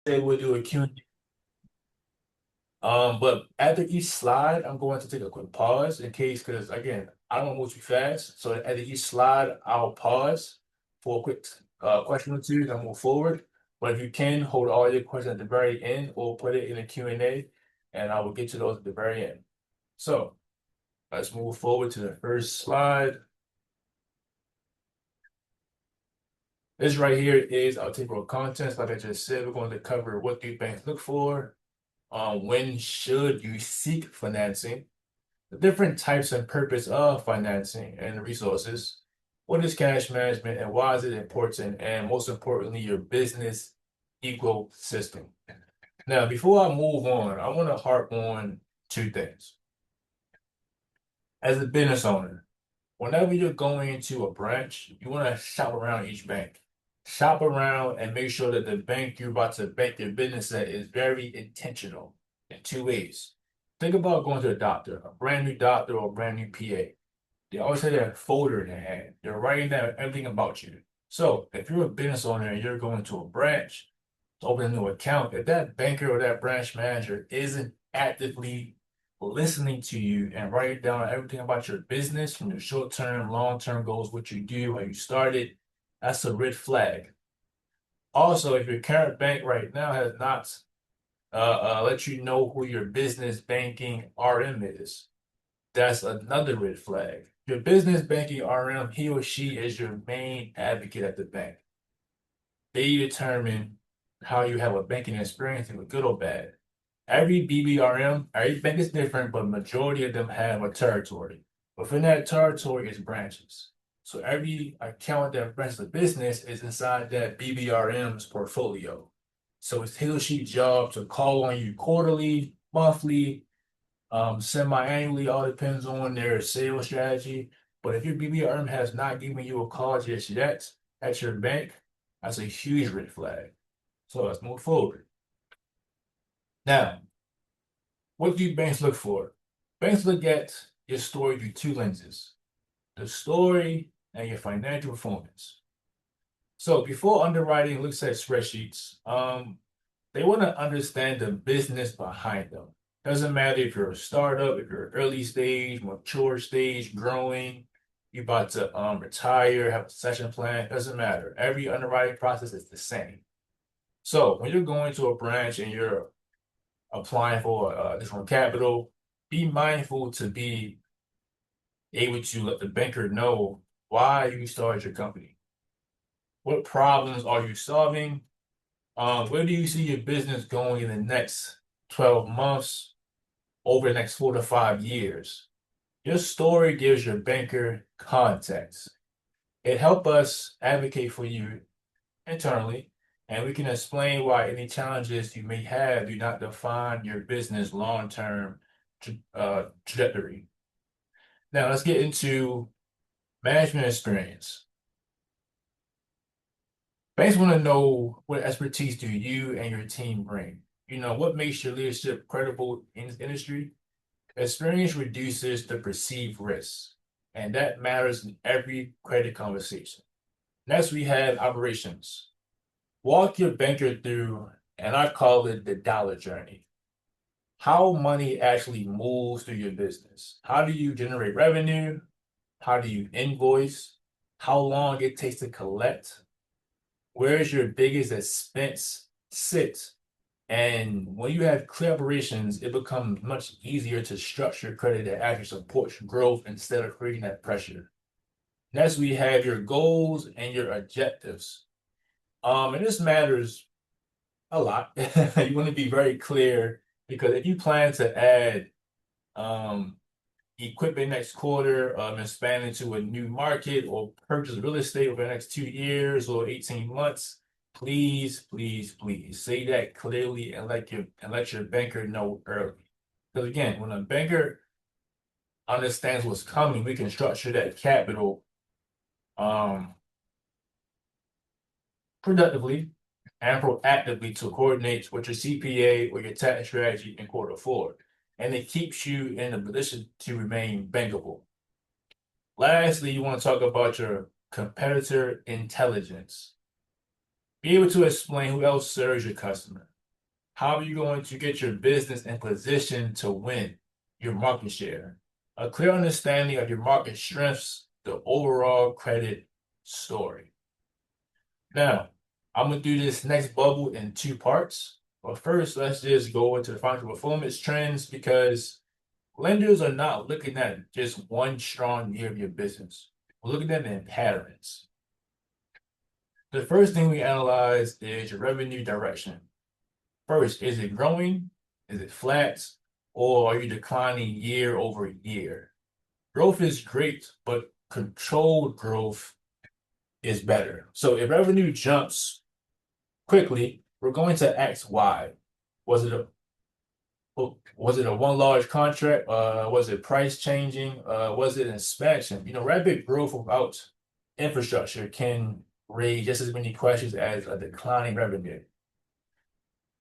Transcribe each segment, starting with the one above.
They will do a Q&A. But after each slide, I'm going to take a quick pause in case, because again, I don't want to move too fast. So after each slide, I'll pause for a quick question or two, then move forward. But if you can, hold all your questions at the very end or put it in a Q&A, and I will get to those at the very end. So let's move forward to the first slide. This right here is our table of contents. Like I just said, we're going to cover what do banks look for, when should you seek financing, the different types and purpose of financing and resources, what is cash management and why is it important, and most importantly, your business ecosystem. Now, before I move on, I want to harp on two things. As a business owner, whenever you're going into a branch, you want to shop around each bank. Shop around and make sure that the bank you're about to bank your business at is very intentional in two ways. Think about going to a doctor, a brand new doctor or a brand new PA. They always have that folder in their hand. They're writing down everything about you. So if you're a business owner and you're going to a branch to open a new account, if that banker or that branch manager isn't actively listening to you and writing down everything about your business from your short-term, long-term goals, what you do, how you started, that's a red flag. Also, if your current bank right now has not let you know who your business banking RM is, that's another red flag. Your business banking RM, he or she is your main advocate at the bank. They determine how you have a banking experience, either good or bad. Every BBRM, every bank is different, but majority of them have a territory. Within that territory is branches. So every account that runs the business is inside that BBRM's portfolio. So it's his or she's job to call on you quarterly, monthly, semi-annually, all depends on their sales strategy. But if your BBRM has not given you a call just yet at your bank, that's a huge red flag. So let's move forward. Now, what do banks look for? Banks look at your story through two lenses, the story and your financial performance. So before underwriting looks at spreadsheets, they want to understand the business behind them. Doesn't matter if you're a startup, if you're early stage, mature stage, growing, you're about to retire, have a succession plan, doesn't matter. Every underwriting process is the same. So when you're going to a branch and you're applying for additional capital, be mindful to be able to let the banker know why you started your company. What problems are you solving? Where do you see your business going in the next 12 months, over the next 4 to 5 years? Your story gives your banker context. It helps us advocate for you internally, and we can explain why any challenges you may have do not define your business long-term trajectory. Now, let's get into management experience. Banks want to know what expertise do you and your team bring. You know, what makes your leadership credible in this industry? Experience reduces the perceived risk, and that matters in every credit conversation. Next, we have operations. Walk your banker through, and I call it the dollar journey. How money actually moves through your business. How do you generate revenue? How do you invoice? How long it takes to collect? Where's your biggest expense sit? And when you have clear operations, it becomes much easier to structure credit that actually supports growth instead of creating that pressure. Next, we have your goals and your objectives. And this matters a lot. You want to be very clear because if you plan to add um, equipment next quarter, expand into a new market or purchase real estate over the next 2 years or 18 months, please, please, please say that clearly and let your banker know early. Because again, when a banker understands what's coming, we can structure that capital um, productively and proactively to coordinate with your CPA or your tax strategy in quarter 4. And it keeps you in a position to remain bankable. Lastly, you want to talk about your competitor intelligence. Be able to explain who else serves your customer. How are you going to get your business in position to win your market share? A clear understanding of your market strengths, the overall credit story. Now, I'm going to do this next bubble in two parts. But first, let's just go into the financial performance trends because lenders are not looking at just one strong year of your business. We're looking at it in patterns. The first thing we analyze is your revenue direction. First, is it growing? Is it flat? Or are you declining year over year? Growth is great, but controlled growth is better. So if revenue jumps quickly, we're going to ask why. Was it a one large contract? Was it price changing? Was it an expansion? Rapid growth without infrastructure can raise just as many questions as a declining revenue.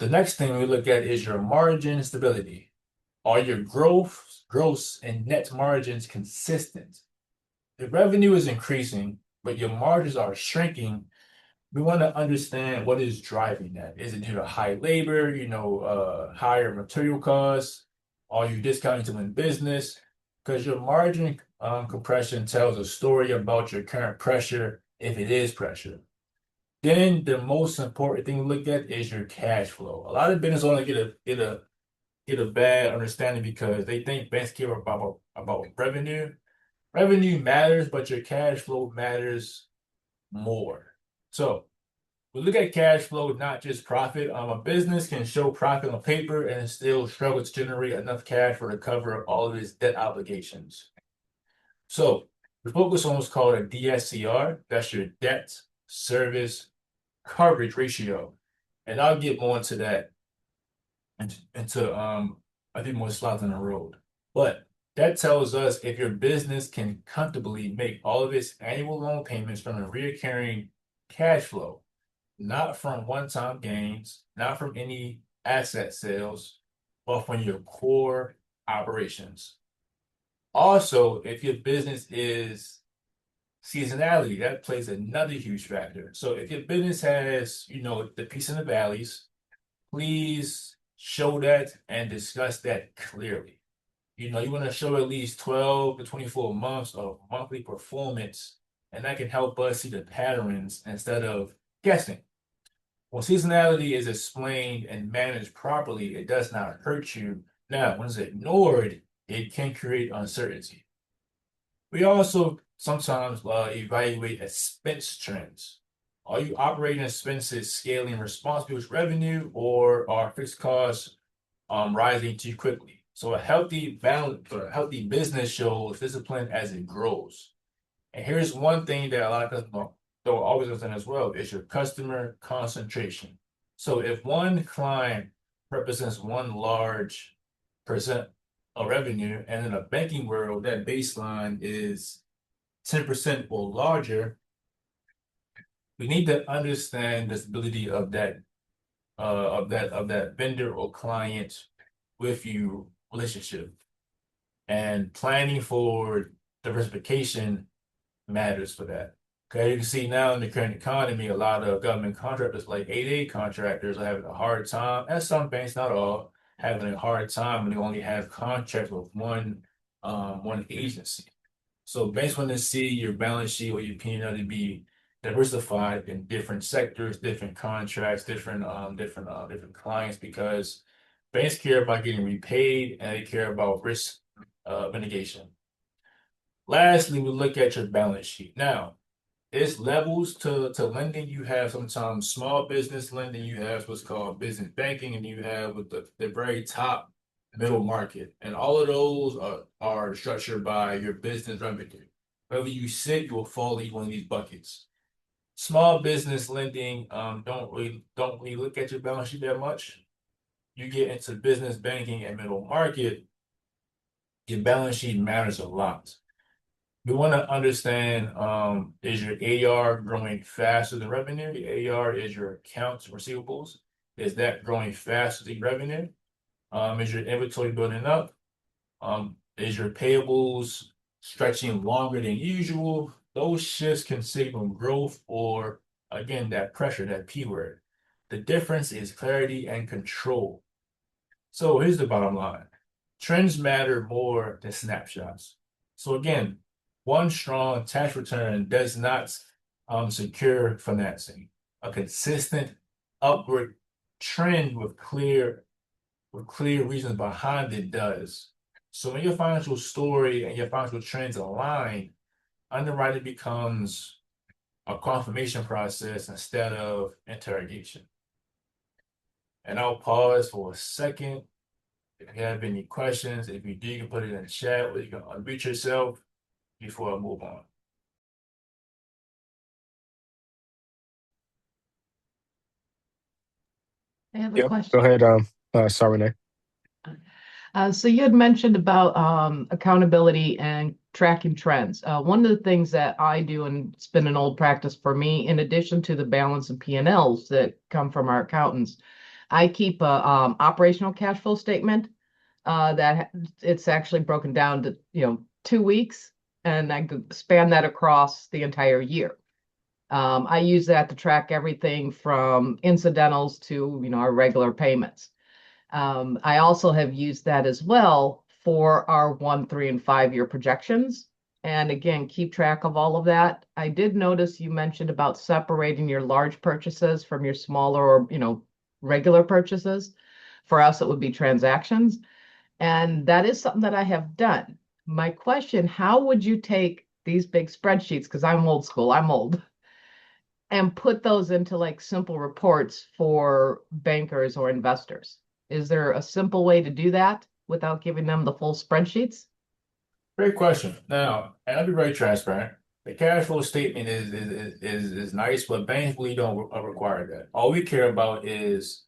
The next thing we look at is your margin stability. Are your gross and net margins consistent? If revenue is increasing, but your margins are shrinking, we want to understand what is driving that. Is it due to high labor, higher material costs? Are you discounting to win business? Because your margin compression tells a story about your current pressure, if it is pressure. Then the most important thing to look at is your cash flow. A lot of business owners get a bad understanding because they think banks care about revenue. Revenue matters, but your cash flow matters more. So we look at cash flow, not just profit. A business can show profit on paper and still struggle to generate enough cash for to cover all of its debt obligations. So we focus on what's called a DSCR. That's your debt service coverage ratio. And I'll get more into that into I think more slides on the road. But that tells us if your business can comfortably make all of its annual loan payments from a recurring cash flow, not from one-time gains, not from any asset sales, but from your core operations. Also, if your business is seasonality, that plays another huge factor. So if your business has, the peaks and the valleys, please show that and discuss that clearly. You want to show at least 12 to 24 months of monthly performance, and that can help us see the patterns instead of guessing. When seasonality is explained and managed properly, it does not hurt you. Now, when it's ignored, it can create uncertainty. We also sometimes evaluate expense trends. Are you operating expenses scaling responsibly with revenue, or are fixed costs rising too quickly? So a healthy business shows discipline as it grows. And here's one thing that a lot of customers don't always understand as well, is your customer concentration. So if one client represents one large percent of revenue, and in a banking world, that baseline is 10% or larger, we need to understand the stability of that vendor or client with you relationship. And planning for diversification matters for that. Okay, you can see now in the current economy, a lot of government contractors, like 8A contractors, are having a hard time, and some banks, not all, having a hard time when they only have contracts with one agency. So banks want to see your balance sheet or your P&L to be diversified in different sectors, different contracts, different clients, because banks care about getting repaid and they care about risk mitigation. Lastly, we look at your balance sheet. Now, it's levels to lending. You have sometimes small business lending, you have what's called business banking, and you have with the very top middle market. And all of those are structured by your business revenue. Wherever you sit, you will fall into one of these buckets. Small business lending don't really look at your balance sheet that much. You get into business banking and middle market, your balance sheet matters a lot. We want to understand, is your AR growing faster than revenue? The AR is your accounts receivables. Is that growing faster than revenue? Is your inventory building up? Is your payables stretching longer than usual? Those shifts can signal growth or, again, that pressure, that P word. The difference is clarity and control. So here's the bottom line. Trends matter more than snapshots. So again, one strong tax return does not secure financing. A consistent upward trend with clear reasons behind it does. So when your financial story and your financial trends align, underwriting becomes a confirmation process instead of interrogation. And I'll pause for a second. If you have any questions, if you do, you can put it in the chat or you can unmute yourself before I move on. I have a Yep. Go question. ahead. Sorry, Renee. So you had mentioned about accountability and tracking trends. One of the things that I do, and it's been an old practice for me, in addition to the balance and P&Ls that come from our accountants, I keep a operational cash flow statement that it's actually broken down to 2 weeks, and I could span that across the entire year. I use that to track everything from incidentals to our regular payments. I also have used that as well for our 1, 3, and 5 year projections. And again, keep track of all of that. I did notice you mentioned about separating your large purchases from your smaller or, regular purchases. For us, it would be transactions. And that is something that I have done. My question, how would you take these big spreadsheets, because I'm old school, I'm old, and put those into like simple reports for bankers or investors? Is there a simple way to do that without giving them the full spreadsheets? Great question. Now, and I'll be very transparent. The cash flow statement is nice, but banks really don't require that. All we care about is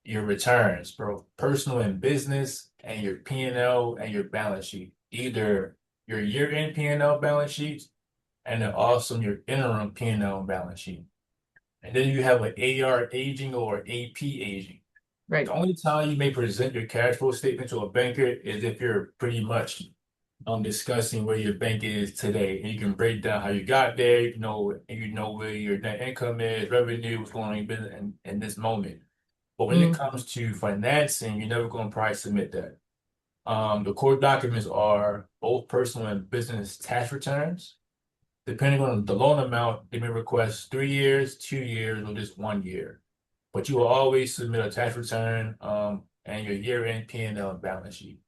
your returns, bro, personal and business, and your P&L and your balance sheet. Either your year-end P&L balance sheets and then also your interim P&L balance sheet. And then you have an AR aging or AP aging. The Right. only time you may present your cash flow statement to a banker is if you're pretty much discussing where your bank is today. And you can break down how you got there, and you know where your net income is, revenue, what's going on in business in this moment. But when it Mm, comes to financing, you're never going to probably submit that. The core documents are both personal and business tax returns. Depending on the loan amount, they may request 3 years, 2 years, or just 1 year. But you will always submit a tax return and your year-end P&L and balance sheet.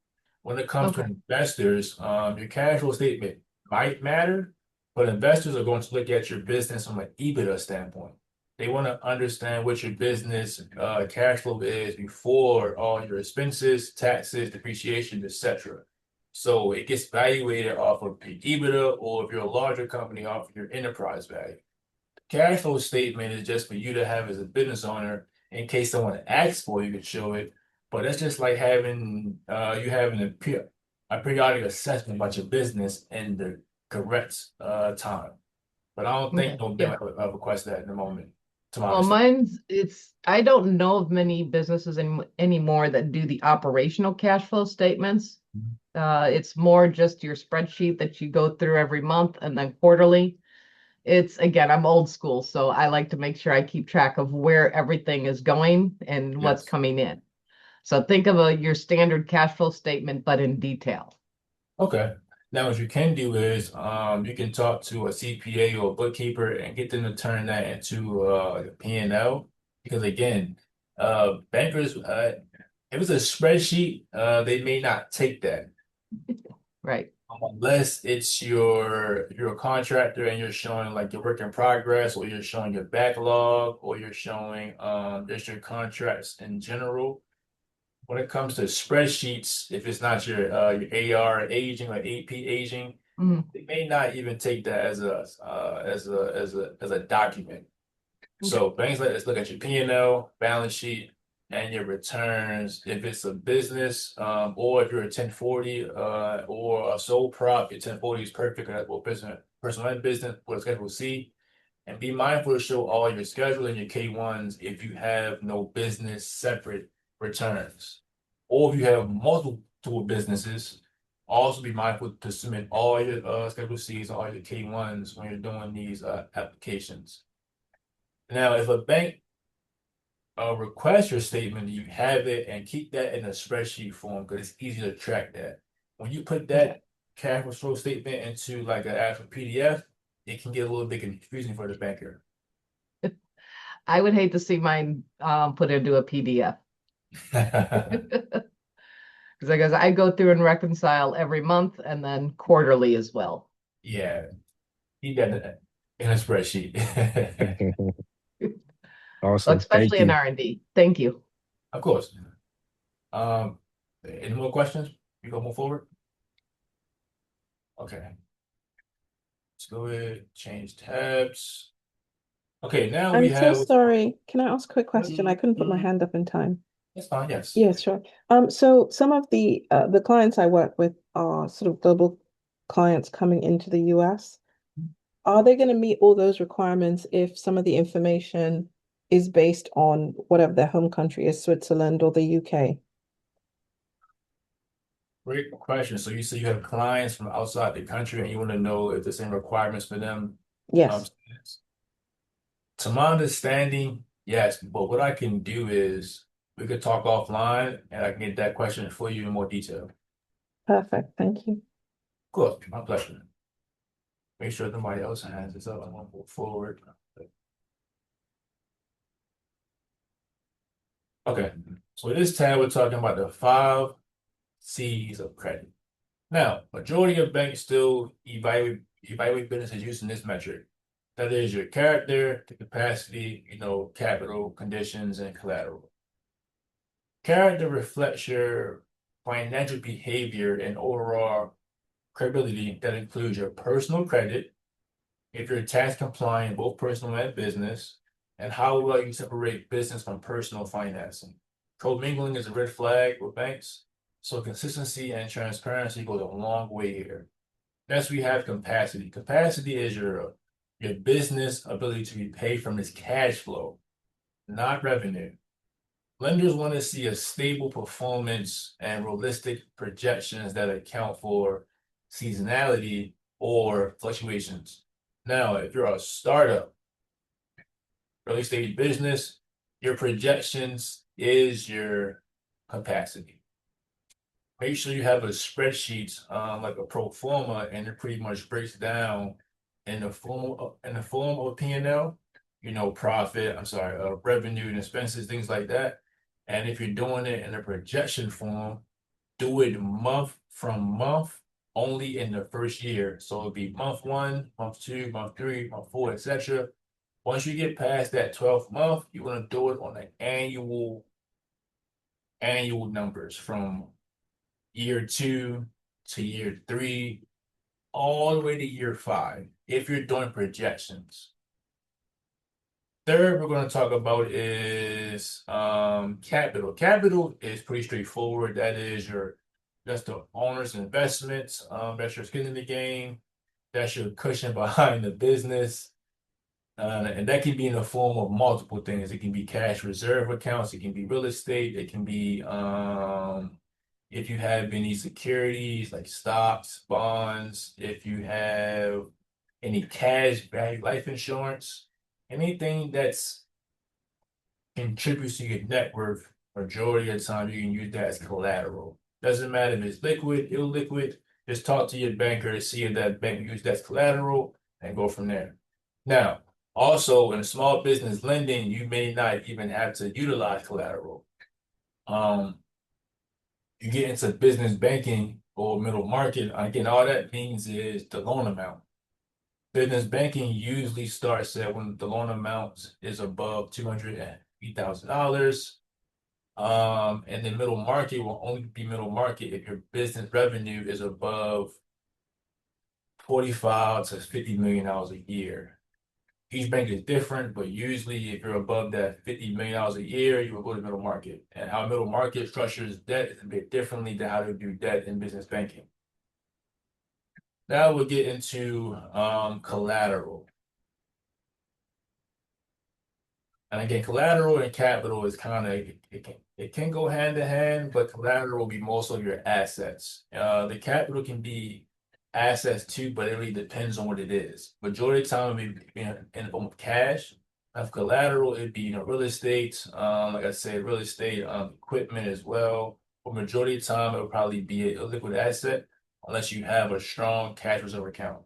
When it comes to okay. investors, your cash flow statement might matter, but investors are going to look at your business from an EBITDA standpoint. They want to understand what your business cash flow is before all your expenses, taxes, depreciation, etc. So it gets valuated off of the EBITDA, or if you're a larger company, off of your enterprise value. Cash flow statement is just for you to have as a business owner in case someone asks for you to show it. But that's just like having you having a periodic assessment about your business in the correct time. But I don't think Okay. no Yeah. bank will request that in the moment, to my Well, understanding. I don't know of many businesses anymore that do the operational cash flow statements. It's more just your spreadsheet that you go through every month and then quarterly. It's again, I'm old school, so I like to make sure I keep track of where everything is going and what's Yes. coming in. So think of your standard cash flow statement, but in detail. Okay. Now, what you can do is you can talk to a CPA or a bookkeeper and get them to turn that into P&L. Because again, bankers, if it's a spreadsheet, they may not take that Right. unless it's you're a contractor and you're showing like your work in progress, or you're showing your backlog, or you're showing just your contracts in general. When it comes to spreadsheets, if it's not your AR aging or AP aging, Mhm. they may not even take that as a document. Okay. So things like this, look at your P&L, balance sheet, and your returns. If it's a business, or if you're a 1040 or a sole prop, your 1040 is perfect. That's what personal and business for Schedule C. And be mindful to show all your schedule and your K1s if you have no business separate returns. Or if you have multiple businesses, also be mindful to submit all your Schedule Cs, all your K1s when you're doing these applications. Now, if a bank request your statement, you have it and keep that in a spreadsheet form because it's easy to track that. When you put Okay. that cash flow statement into like an actual PDF, it can get a little bit confusing for the banker. I would hate to see mine put into a PDF. Because I guess I go through and reconcile every month and then quarterly as well. Yeah, keep that in a spreadsheet. Awesome. Thank Especially in you. R&D. Thank you. Of course. Um, any more questions? We go move forward. Okay, let's go ahead, change tabs. Okay, now we I'm so have. sorry. Can I ask a quick question? I couldn't put my hand up in time. That's fine. Yes. Yes, sure. So some of the clients I work with are sort of global clients coming into the US. Are they going to meet all those requirements if some of the information is based on whatever their home country is, Switzerland or the UK? Great question. So you say you have clients from outside the country and you want to know if the same requirements for them. Um, Yes, to my understanding, yes, but what I can do is we could talk offline and I can get that question for you in more detail. Of perfect. Thank you. course, my pleasure. Make sure nobody else has this up. I'm gonna move forward. Okay, so in this tab, we're talking about the five C's of credit. Now, majority of banks still evaluate businesses using this metric. That is your character, the capacity, capital, conditions, and collateral. Character reflects your financial behavior and overall credibility that includes your personal credit, if you're tax compliant, both personal and business, and how well you separate business from personal financing. Commingling is a red flag with banks, so consistency and transparency goes a long way here. Next, we have capacity. Capacity is your business ability to repay from its cash flow, not revenue. Lenders want to see a stable performance and realistic projections that account for seasonality or fluctuations. Now, if you're a startup, early stage business, your projections is your capacity. Make sure you have a spreadsheet, like a pro forma, and it pretty much breaks down in the form of a P&L, profit, I'm sorry, revenue and expenses, things like that. And if you're doing it in a projection form, do it month from month only in the first year. So it'll be month one, month two, month three, month four, etc. Once you get past that 12th month, you want to do it on an annual numbers from year two to year three, all the way to year five, if you're doing projections. Third, we're going to talk about is capital. Capital is pretty straightforward. That's the owner's investments. That's your skin in the game. That's your cushion behind the business. And that can be in the form of multiple things. It can be cash reserve accounts. It can be real estate. It can be if you have any securities like stocks, bonds, if you have any cash value life insurance, anything that's contributes to your net worth, majority of the time you can use that as collateral. Doesn't matter if it's liquid, illiquid, just talk to your banker to see if that bank use that as collateral and go from there. Now, also in small business lending, you may not even have to utilize collateral. Um, you get into business banking or middle market, again, all that means is the loan amount. Business banking usually starts at when the loan amount is above $250,000. And the middle market will only be middle market if your business revenue is above 45 to $50 million a year. Each bank is different, but usually if you're above that $50 million a year, you will go to middle market. And how middle market structures debt is a bit differently than how they do debt in business banking. Now we'll get into collateral. And again, collateral and capital is kind of it can go hand in hand, but collateral will be most of your assets. The capital can be assets too, but it really depends on what it is. Majority of the time, it be in the form of cash. Of collateral, it'd be, real estate, like I said, real estate, equipment as well. For majority of the time, it would probably be a liquid asset unless you have a strong cash reserve account.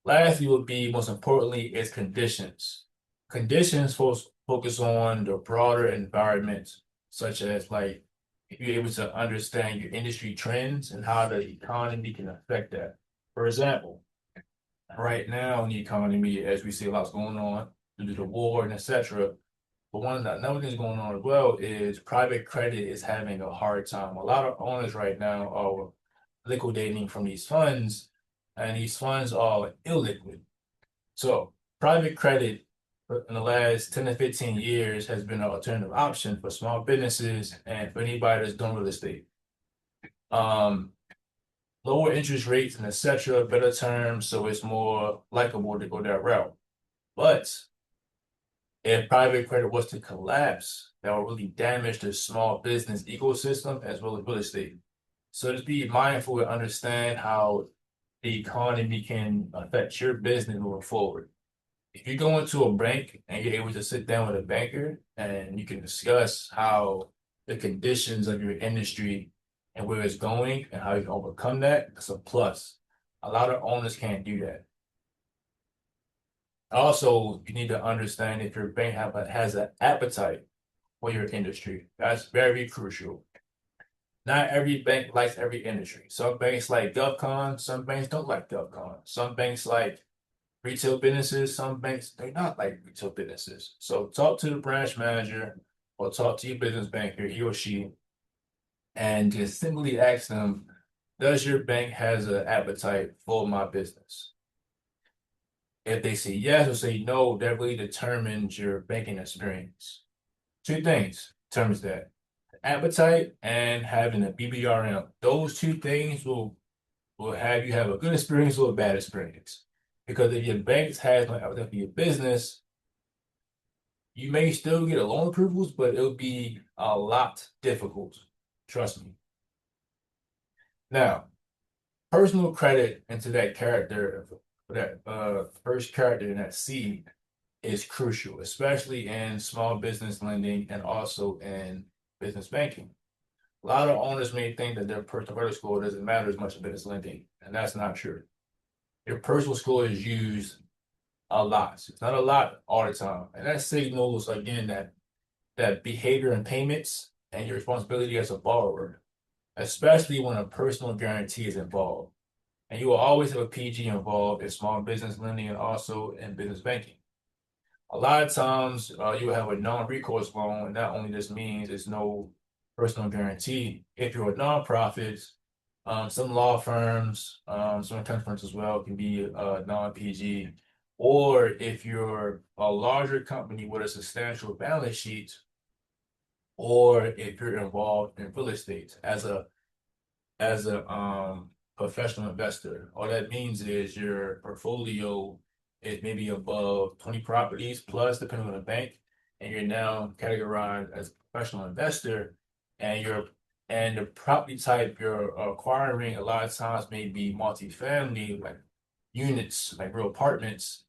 Lastly would be, most importantly, is conditions. Conditions focus on the broader environment, such as like if you're able to understand your industry trends and how the economy can affect that. For example, right now in the economy, as we see a lot's going on due to the war and etc. But another thing going on as well is private credit is having a hard time. A lot of owners right now are liquidating from these funds, and these funds are illiquid. So private credit in the last 10 to 15 years has been an alternative option for small businesses and for anybody that's doing real estate. Um, Lower interest rates and etc., better terms, so it's more likable to go that route. But if private credit was to collapse, that would really damage the small business ecosystem as well as real estate. So just be mindful and understand how the economy can affect your business moving forward. If you go into a bank and you're able to sit down with a banker and you can discuss how the conditions of your industry and where it's going and how you can overcome that, it's a plus. A lot of owners can't do that. Also, you need to understand if your bank has an appetite for your industry. That's very crucial. Not every bank likes every industry. Some banks like GovCon, some banks don't like GovCon. Some banks like retail businesses, some banks do not like retail businesses. So talk to the branch manager or talk to your business banker, he or she, and just simply ask them, does your bank has an appetite for my business? If they say yes or say no, that really determines your banking experience. Two things determines that: appetite and having a BBRM. Those two things will have you have a good experience or a bad experience. Because if your bank has no appetite for your business, you may still get a loan approvals, but it'll be a lot difficult. Trust me. Now, personal credit into that character, that first character in that C is crucial, especially in small business lending and also in business banking. A lot of owners may think that their personal credit score doesn't matter as much in business lending, and that's not true. Your personal score is used a lot. It's not a lot all the time. And that signals again that behavior and payments and your responsibility as a borrower, especially when a personal guarantee is involved. And you will always have a PG involved in small business lending and also in business banking. A lot of times you will have a non-recourse loan, and that only just means there's no personal guarantee. If you're a nonprofit, some law firms, some accounting firms as well can be non-PG. Or if you're a larger company with a substantial balance sheet, or if you're involved in real estate as a professional investor, all that means is your portfolio is maybe above 20 properties plus, depending on the bank, and you're now categorized as a professional investor, and the property type you're acquiring a lot of times may be multifamily, like units, like real apartments,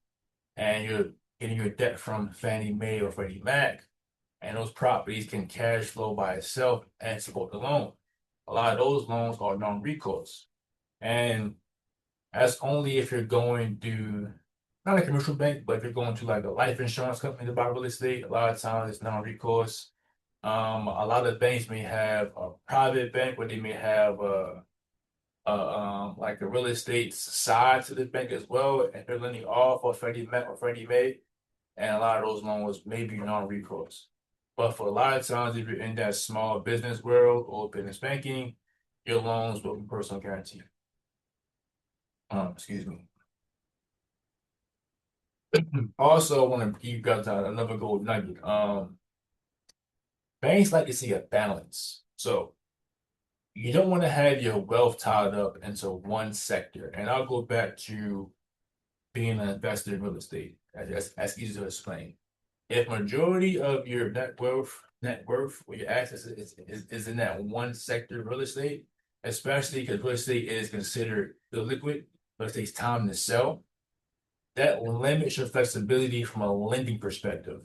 and you're getting your debt from Fannie Mae or Freddie Mac, and those properties can cash flow by itself and support the loan. A lot of those loans are non-recourse. And that's only if you're going to, not a commercial bank, but if you're going to like a life insurance company to buy real estate, a lot of times it's non-recourse. A lot of banks may have a private bank where they may have like a real estate side to the bank as well, and they're lending off or Freddie Mac or Freddie Mae, and a lot of those loans may be non-recourse. But for a lot of times, if you're in that small business world or business banking, your loans will be personal guarantee. Excuse me. Also, I want to give you guys another gold nugget. Banks like to see a balance. So you don't want to have your wealth tied up into one sector. And I'll go back to being an investor in real estate. That's easy to explain. If majority of your net worth or your assets is in that one sector of real estate, especially because real estate is considered illiquid, but it takes time to sell, that limits your flexibility from a lending perspective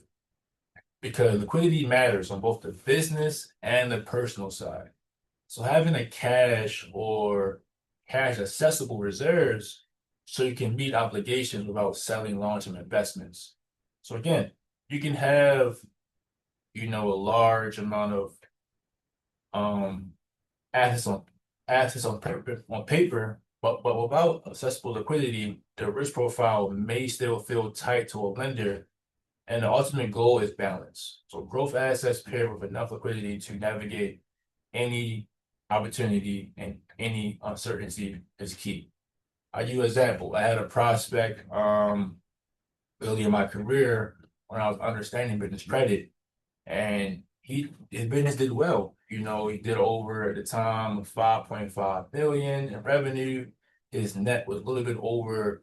because liquidity matters on both the business and the personal side. So having a cash or cash accessible reserves so you can meet obligations without selling long-term investments. So again, you can have, a large amount of um assets on paper, but without accessible liquidity, the risk profile may still feel tight to a lender, and the ultimate goal is balance. So growth assets paired with enough liquidity to navigate any opportunity and any uncertainty is key. I'll give you an example. I had a prospect early in my career when I was understanding business credit, and his business did well. He did over at the time 5.5 million in revenue. His net was a little bit over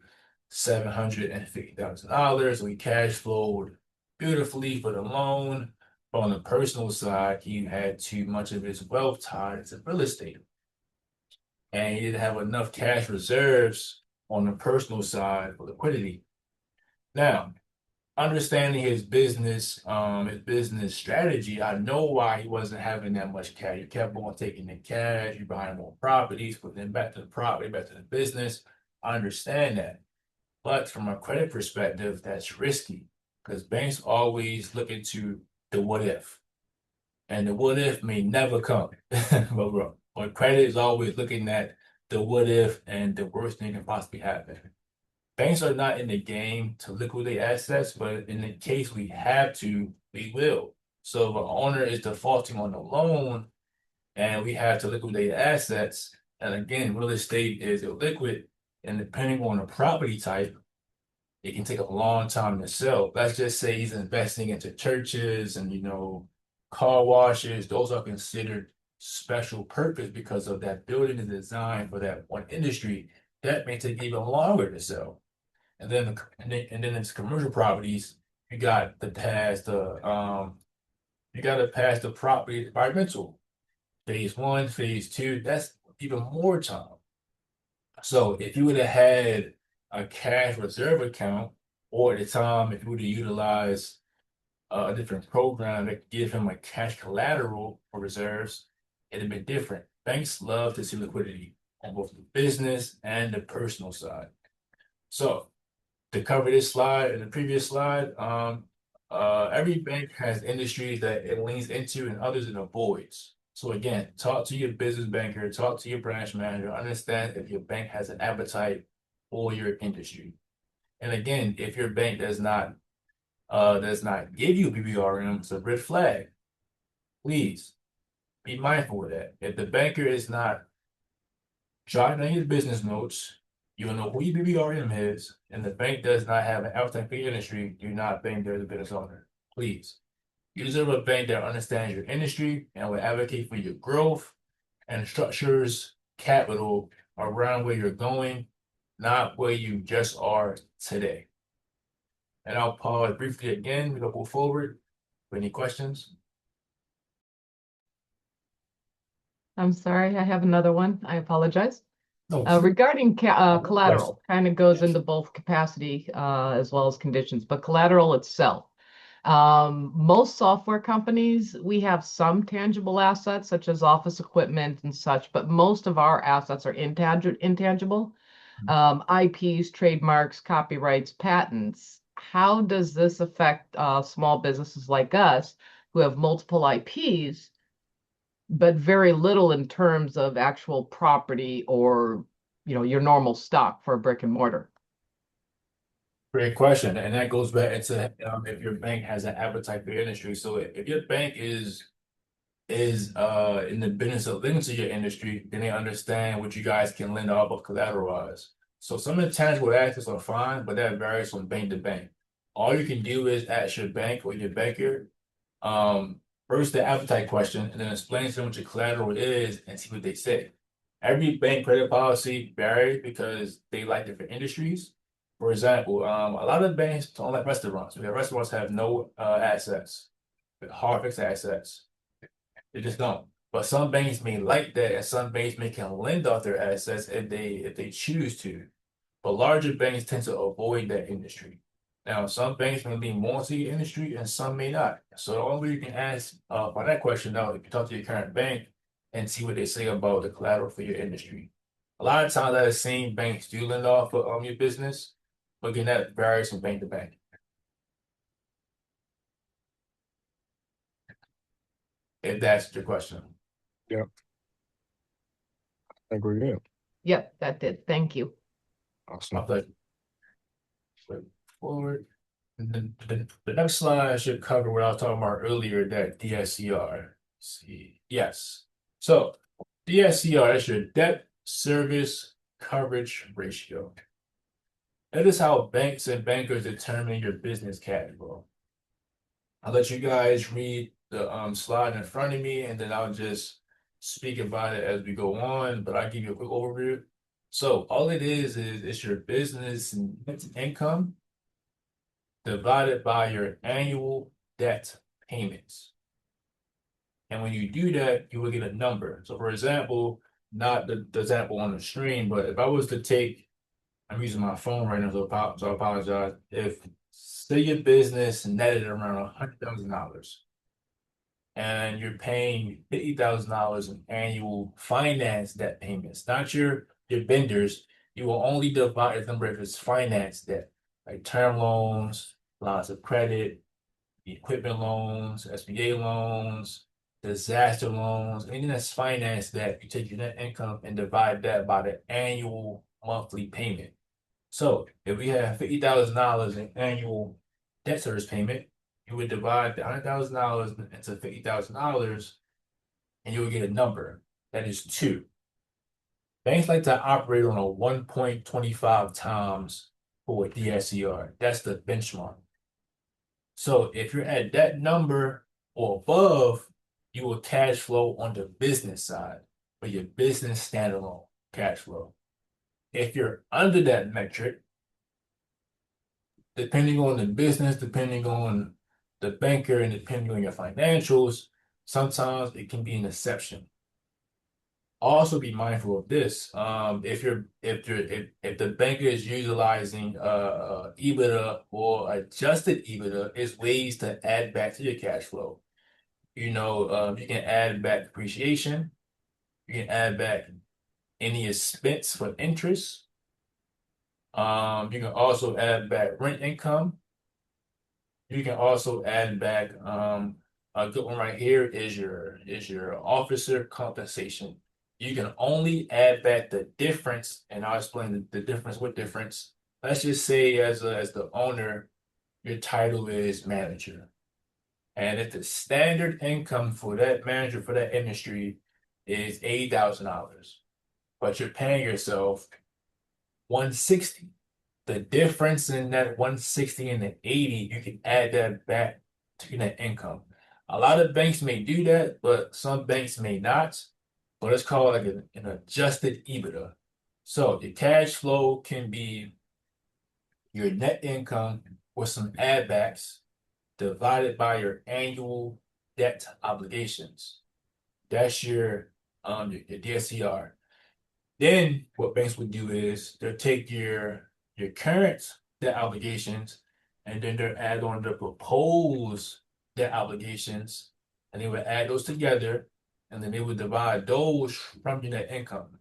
$750,000. So he cash flowed beautifully for the loan. But on the personal side, he had too much of his wealth tied to real estate. And he didn't have enough cash reserves on the personal side for liquidity. Now, understanding his business strategy, I know why he wasn't having that much cash. He kept on taking the cash, you buying more properties, putting them back to the property, back to the business. I understand that. But from a credit perspective, that's risky because banks always look into the what if. And the what if may never come. But credit is always looking at the what if and the worst thing can possibly happen. Banks are not in the game to liquidate assets, but in the case we have to, we will. So if an owner is defaulting on the loan and we have to liquidate assets, and again, real estate is illiquid, and depending on the property type, it can take a long time to sell. Let's just say he's investing into churches and, car washes. Those are considered special purpose because of that building is designed for that one industry. That may take even longer to sell. And then it's commercial properties. You got to pass the property environmental phase one, phase two. That's even more time. So if you would have had a cash reserve account, or at the time, if you would have utilized a different program that could give him a cash collateral for reserves, it'd have been different. Banks love to see liquidity on both the business and the personal side. So to cover this slide and the previous slide, every bank has industries that it leans into and others it avoids. So again, talk to your business banker, talk to your branch manager, understand if your bank has an appetite for your industry. And again, if your bank does not give you BBRM, it's a red flag. Please be mindful of that. If the banker is not jotting down your business notes, you will know who your BBRM is, and the bank does not have an appetite for your industry, do not think they're the business owner. Please. You deserve a bank that understands your industry and will advocate for your growth and structures capital around where you're going, not where you just are today. And I'll pause briefly again. We'll go forward. Any questions? I'm sorry, I have another one. I apologize. No. Regarding collateral, kind of goes Yes. into both capacity as well as conditions, but collateral itself. Most software companies, we have some tangible assets such as office equipment and such, but most of our assets are intangible. IPs, trademarks, copyrights, patents. How does this affect small businesses like us who have multiple IPs, but very little in terms of actual property or, your normal stock for a brick and mortar? Great question. And that goes back into if your bank has an appetite for your industry. So if your bank is in the business of lending to your industry, then they understand what you guys can lend off of collateralize. So some intangible assets are fine, but that varies from bank to bank. All you can do is ask your bank or your banker, first the appetite question, and then explain to them what your collateral is and see what they say. Every bank credit policy varies because they like different industries. For example, a lot of banks don't like restaurants. We have restaurants have no assets, hard fixed assets. They just don't. But some banks may like that, and some banks may can lend off their assets if they choose to. but larger banks tend to avoid that industry. Now, some banks may lean more to your industry and some may not. So the only way you can ask on that question now, if you talk to your current bank and see what they say about the collateral for your industry. A lot of times I've seen banks do lend off of your business, but again, that varies from bank to bank. If that's your question. Yeah, I think we're good. Yep, that did. Thank you. Awesome. My pleasure. Flip forward. And then the next slide should cover what I was talking about earlier, that DSCR. See, yes. So DSCR, that's your debt service coverage ratio. That is how banks and bankers determine your business cash flow. I'll let you guys read the slide in front of me, and then I'll just speak about it as we go on, but I'll give you a quick overview. So all it is it's your business net income divided by your annual debt payments. And when you do that, you will get a number. So for example, not the example on the screen, but if I was to take, I'm using my phone right now, so I apologize. If say your business netted around $100,000 and you're paying $50,000 in annual finance debt payments, not your vendors, you will only divide the number if it's finance debt, like term loans, lines of credit, equipment loans, SBA loans, disaster loans, anything that's financed that you take your net income and divide that by the annual monthly payment. So if we have $50,000 in annual debt service payment, you would divide the $100,000 into $50,000 and you would get a number that is 2. Banks like to operate on a 1.25 times for a DSCR. That's the benchmark. So if you're at that number or above, you will cash flow on the business side for your business standalone cash flow. If you're under that metric, depending on the business, depending on the banker, and depending on your financials, sometimes it can be an exception. Also be mindful of this. If the banker is utilizing EBITDA or adjusted EBITDA, is ways to add back to your cash flow. You can add back depreciation, you can add back any expense for interest. You can also add back rent income. You can also add back a good one right here is your officer compensation. You can only add back the difference, and I'll explain the difference with difference. Let's just say as the owner, your title is manager. And if the standard income for that manager for that industry is $80,000, but you're paying yourself $160. The difference in that 160 and the 80, you can add that back to your net income. A lot of banks may do that, but some banks may not. But it's called like an adjusted EBITDA. So your cash flow can be your net income with some add backs divided by your annual debt obligations. That's your DSCR. Then what banks would do is they'll take your current debt obligations and then they'll add on the proposed debt obligations, and they would add those together, and then they would divide those from your net income.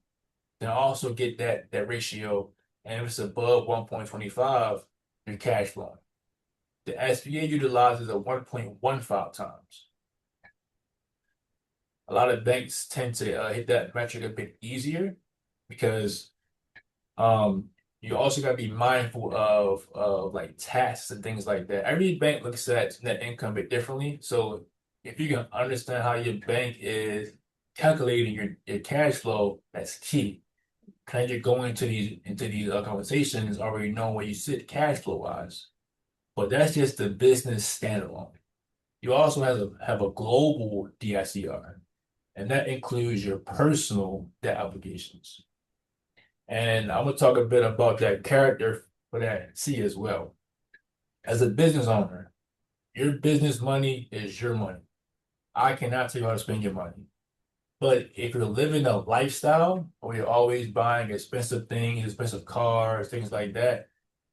Then also get that ratio, and if it's above 1.25, your cash flow. The SBA utilizes a 1.15 times. A lot of banks tend to hit that metric a bit easier because you also got to be mindful of like taxes and things like that. Every bank looks at net income a bit differently. So if you can understand how your bank is calculating your cash flow, that's key. Kind of go into these conversations already knowing where you sit cash flow wise. But that's just the business standalone. You also have a global DSCR, and that includes your personal debt obligations. And I'm going to talk a bit about that character for that C as well. As a business owner, your business money is your money. I cannot tell you how to spend your money. But if you're living a lifestyle where you're always buying expensive things, expensive cars, things like that,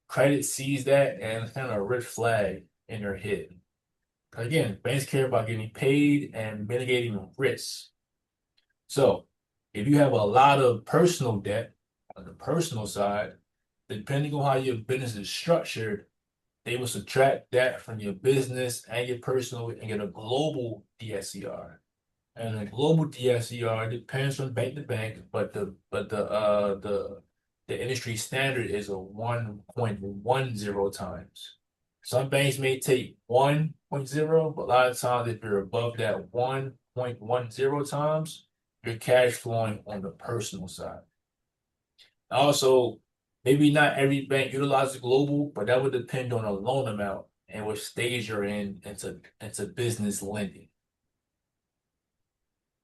credit sees that and it's kind of a red flag in your head. Again, banks care about getting paid and mitigating risks. So if you have a lot of personal debt on the personal side, depending on how your business is structured, they will subtract that from your business and your personal and get a global DSCR. And a global DSCR depends from bank to bank, but the industry standard is a 1.10 times. Some banks may take 1.0, but a lot of times if you're above that 1.10 times, you're cash flowing on the personal side. Also, maybe not every bank utilizes global, but that would depend on a loan amount and what stage you're in into business lending.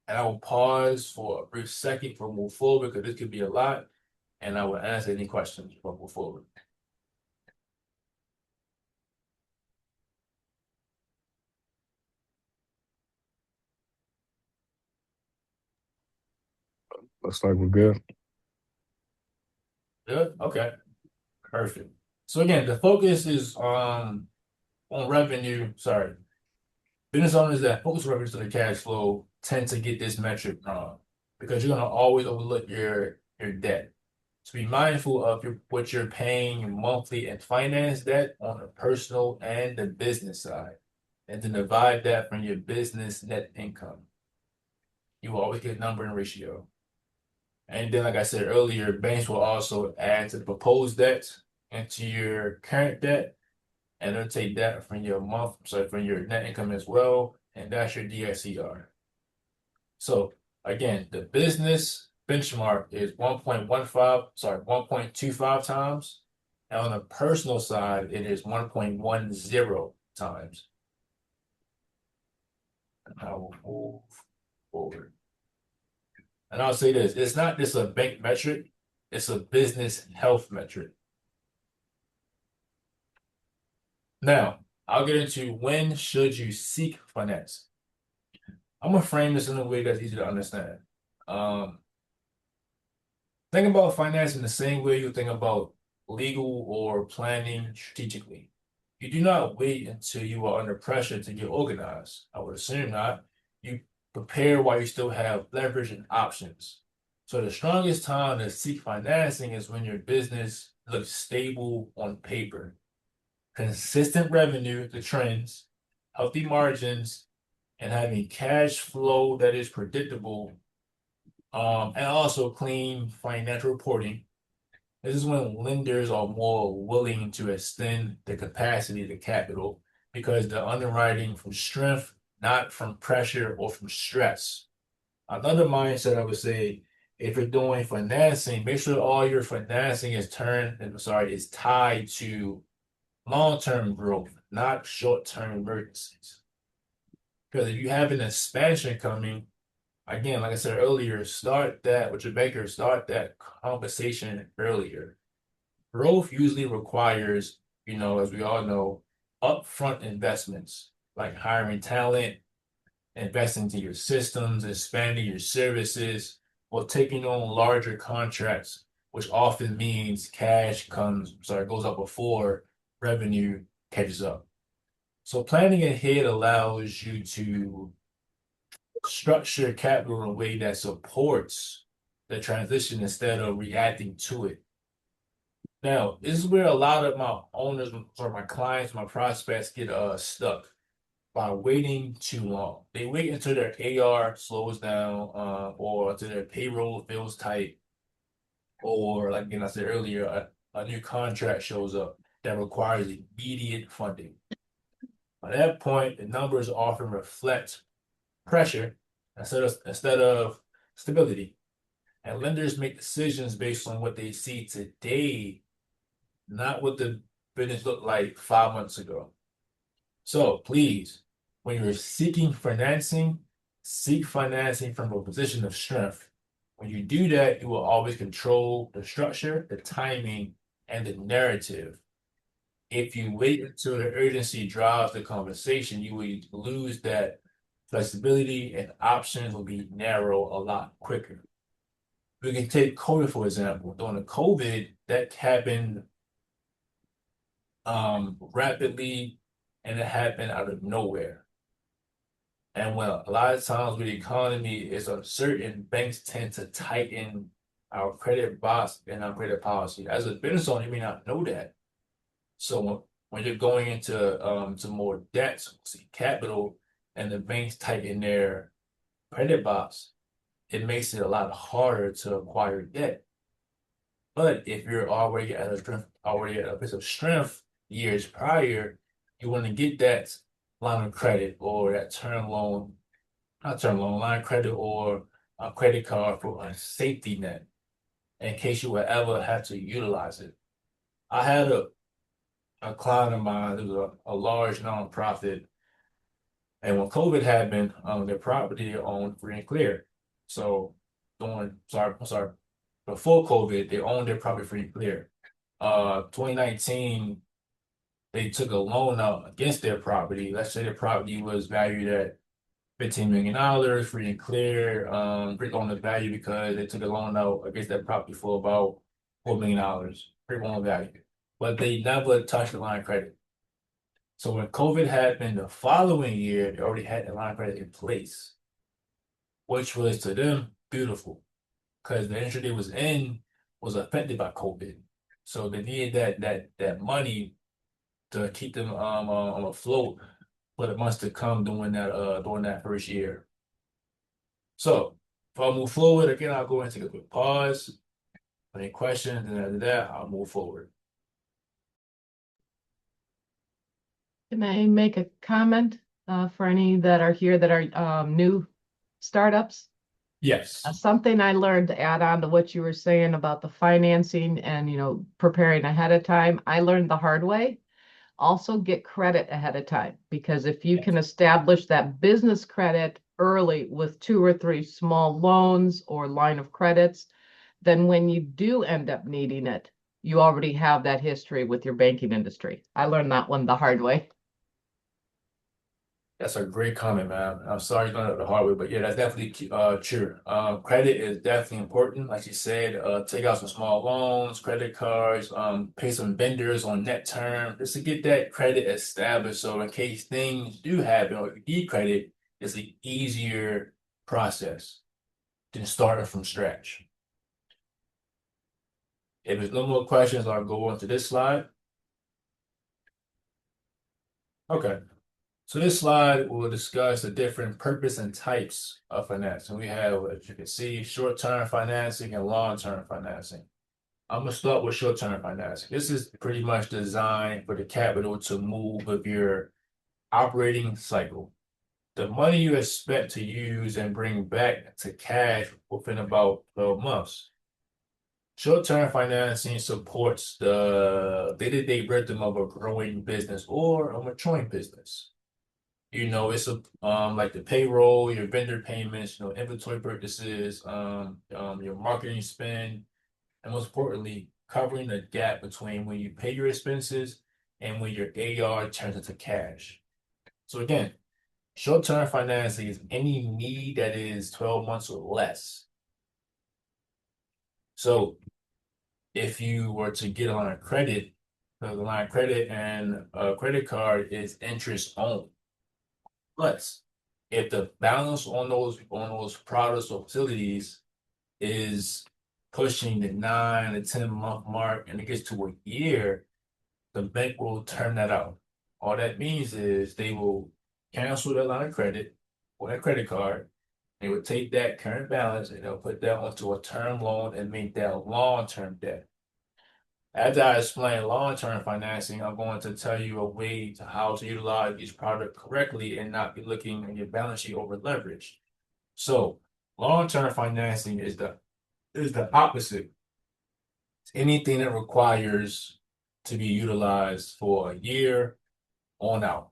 And I will pause for a brief second for move forward because this could be a lot, and I will answer any questions for move forward. Looks like we're good. Good? Okay. Perfect. So again, the focus is on revenue. Sorry. Business owners that focus revenue to the cash flow tend to get this metric wrong because you're gonna always overlook your debt. So be mindful of what you're paying monthly in finance debt on the personal and the business side, and then divide that from your business net income. You will always get a number and ratio. And then, like I said earlier, banks will also add to the proposed debt into your current debt, and they'll take that from your from your net income as well, and that's your DSCR. So again, the business benchmark is 1.25 times. And on the personal side, it is 1.10 times. And I will move forward. And I'll say this, it's not just a bank metric, it's a business health metric. Now, I'll get into when should you seek finance. I'm gonna frame this in a way that's easy to understand. Think about finance in the same way you think about legal or planning strategically. You do not wait until you are under pressure to get organized. I would assume not. You prepare while you still have leverage and options. So the strongest time to seek financing is when your business looks stable on paper. Consistent revenue, the trends, healthy margins, and having cash flow that is predictable, and also clean financial reporting. This is when lenders are more willing to extend the capacity to capital because they're underwriting from strength, not from pressure or from stress. Another mindset I would say, if you're doing financing, make sure all your financing is tied to long-term growth, not short-term emergencies. Because if you have an expansion coming, again, like I said earlier, start that with your banker, start that conversation earlier. Growth usually requires, as we all know, upfront investments like hiring talent, investing into your systems, expanding your services, or taking on larger contracts, which often means goes up before revenue catches up. So planning ahead allows you to structure capital in a way that supports the transition instead of reacting to it. Now, this is where a lot of my owners or my clients, my prospects get stuck by waiting too long. They wait until their AR slows down, or until their payroll feels tight, or like again I said earlier, a new contract shows up that requires immediate funding. At that point, the numbers often reflect pressure instead of stability. And lenders make decisions based on what they see today, not what the business looked like 5 months ago. So please, when you're seeking financing, seek financing from a position of strength. When you do that, you will always control the structure, the timing, and the narrative. If you wait until the urgency drives the conversation, you will lose that flexibility, and options will be narrow a lot quicker. We can take COVID, for example. During the COVID, that happened rapidly, and it happened out of nowhere. And when a lot of times with the economy is uncertain, banks tend to tighten our credit box and our credit policy. As a business owner, you may not know that. So when you're going into to more debt, see capital, and the banks tighten their credit box, it makes it a lot harder to acquire debt. But if you're already at a place of strength years prior, you want to get that line of credit or that term loan, not term loan, line of credit or a credit card for a safety net in case you would ever have to utilize it. I had a client of mine who was a large nonprofit, and when COVID happened, their property they owned free and clear. So I'm sorry, before COVID, they owned their property free and clear. 2019, they took a loan out against their property. Let's say their property was valued at $15 million, free and clear, brick on the value because they took a loan out against that property for about $4 million, brick on the value. But they never touched the line of credit. So when COVID happened the following year, they already had the line of credit in place, which was to them beautiful because the industry they was in was affected by COVID. So they needed that money to keep them afloat for the months to come during that first year. So if I move forward, again, I'll go and take a quick pause. Any questions, and after that, I'll move forward. Can I make a comment for any that are here that are new startups? Yes. Something I learned to add on to what you were saying about the financing and, preparing ahead of time. I learned the hard way. Also get credit ahead of time, because if you can establish that business credit early with 2 or 3 small loans or line of credits, then when you do end up needing it, you already have that history with your banking industry. I learned that one the hard way. That's a great comment, man. I'm sorry you learned it the hard way, but yeah, that's definitely true. Credit is definitely important. Like you said, take out some small loans, credit cards, pay some vendors on net term just to get that credit established. So in case things do happen or you need credit, it's an easier process than starting from scratch. If there's no more questions, I'll go on to this slide. Okay. So this slide will discuss the different purpose and types of financing. We have, as you can see, short-term financing and long-term financing. I'm going to start with short-term financing. This is pretty much designed for the capital to move with your operating cycle. The money you expect to use and bring back to cash within about 12 months. Short-term financing supports the day-to-day rhythm of a growing business or a maturing business. It's like the payroll, your vendor payments, inventory purchases, your marketing spend, and most importantly, covering the gap between when you pay your expenses and when your AR turns into cash. So again, short-term financing is any need that is 12 months or less. So if you were to get a line of credit, the line of credit and a credit card is interest only. But if the balance on those products or facilities is pushing the 9 to 10 month mark and it gets to a year, the bank will turn that out. All that means is they will cancel their line of credit or that credit card. They would take that current balance and they'll put that onto a term loan and make that long-term debt. After I explain long-term financing, I'm going to tell you a way to how to utilize each product correctly and not be looking at your balance sheet over leverage. So long-term financing is the opposite. It's anything that requires to be utilized for a year on out,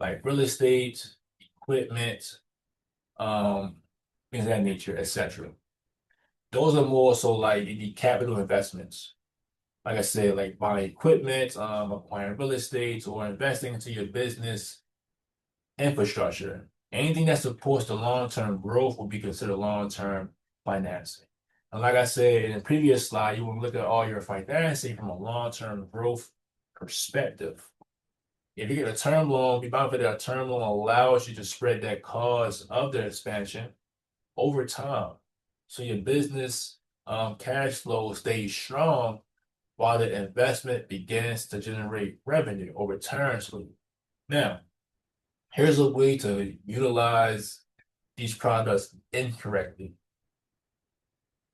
like real estate, equipment, things of that nature, etc. Those are more so like the capital investments. Like I said, like buying equipment, acquiring real estate, or investing into your business infrastructure. Anything that supports the long-term growth will be considered long-term financing. And like I said in the previous slide, you want to look at all your financing from a long-term growth perspective. If you get a term loan, the benefit that a term loan allows you to spread that cost of the expansion over time. So your business cash flow stays strong while the investment begins to generate revenue or returns for you. Now, here's a way to utilize these products incorrectly.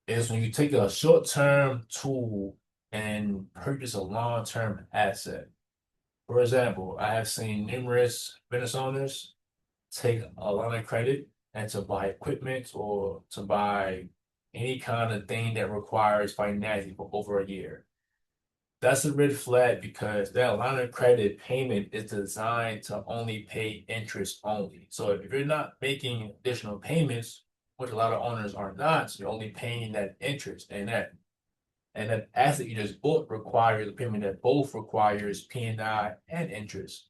Is when you take a short-term tool and purchase a long-term asset. For example, I have seen numerous business owners take a line of credit and to buy equipment or to buy any kind of thing that requires financing for over a year. That's a red flag because that line of credit payment is designed to only pay interest only. So if you're not making additional payments, which a lot of owners are not, you're only paying that interest and that asset you just bought requires a payment that both requires P&I and interest.